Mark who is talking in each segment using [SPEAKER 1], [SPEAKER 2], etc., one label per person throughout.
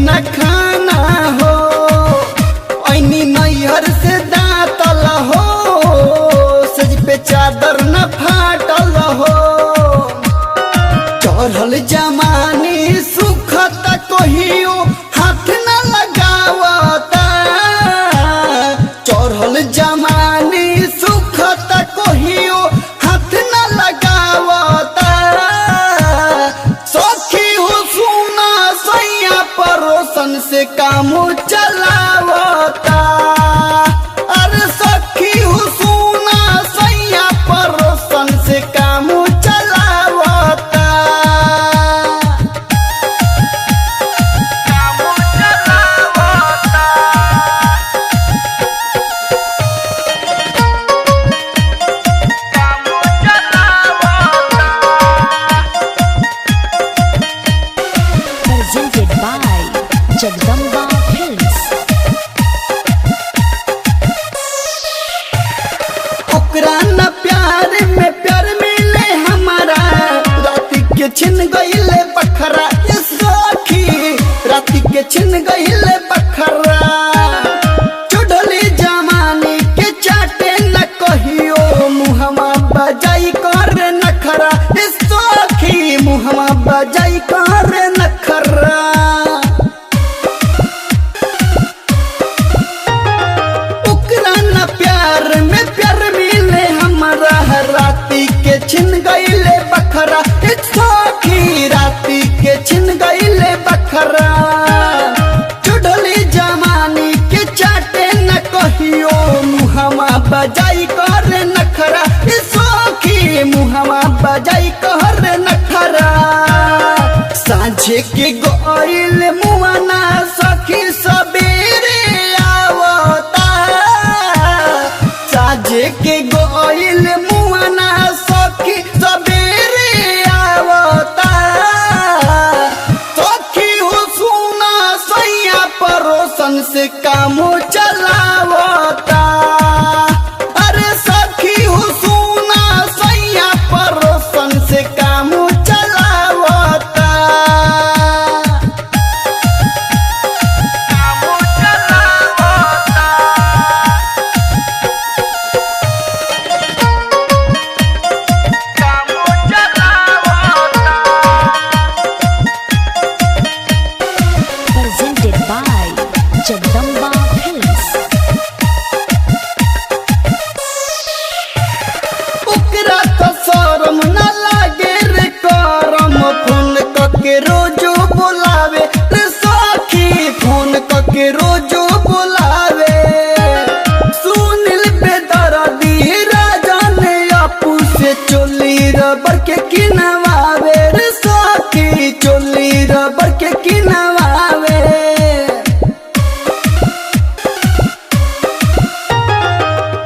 [SPEAKER 1] न खाना हो, ऐनी नैहर से दातल हो, सज पे चादर न फाटल हो। चढ़ल जमानी सुखत कहियो हाथ न लगावता, चढ़ल जमानी सुखत कहियो हाथ न लगावता। सखी हो सुना सैया परोसन से काम चलावता, अरे सखी हो सुना सैया परोसन से काम चलावता।
[SPEAKER 2] Presented by Jagdamba Films.
[SPEAKER 1] ओकरा न प्यार में प्यार मिले हमारा, रात के छिन गईले बखरा। ये सखी रात के छिन गईले बखरा, चढ़ली जमानी के चाटे न कहियो मुहमा बजाई कर नखरा। ये सखी मुहमा बजाई कर नखरा। ओकरा न प्यार में प्यार मिले हमारा, राती के छिन गईले बखरा। सखी राती के छिन गईले बखरा, चढ़ली जमानी के चाटे न कहियो मुहमा बजाई कर नखरा। सखी मुहमा बजाई कर नखरा। साँझे के गईल मुआना सखी सबेरे आवता, साँझे के गईल मुआना सखी सबेरे आवता। सखी हो सुना सैया परोसन से काम चलावता, अरे सखी हो सुना सैया परोसन से काम चलावता।
[SPEAKER 2] Presented by Jagdamba Films.
[SPEAKER 1] ओकरा तो शरम न लागे रे करम, फोन कके रोजो बोलावे रे सखी, फोन कके रोजो बोलावे। सुनिल बेदर्दी राजन अपू से चोली रबर के किनवावे रे सखी, चोली रबर के किनवावे।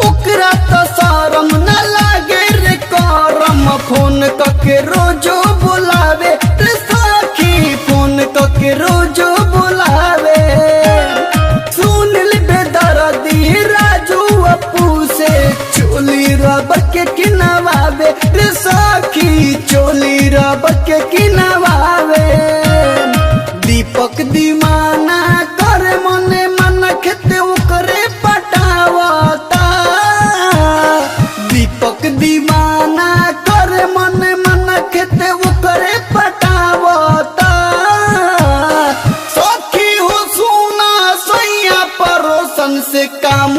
[SPEAKER 1] ओकरा तो शरम न लागे रे करम, फोन कके रोजो बोलावे रे सखी, फोन कके रोजो बोलावे। सुनिल बेदर्दी राजू अपू से चोली रबर के किनवावे रे सखी, चोली रबर के किनवावे। दीपक दीवाना कर मने मन खेते ओकरे पटावता, दीपक दीवाना कर मने मन खेते ओकरे पटावता। सखी हो सुना सैया परोसन से काम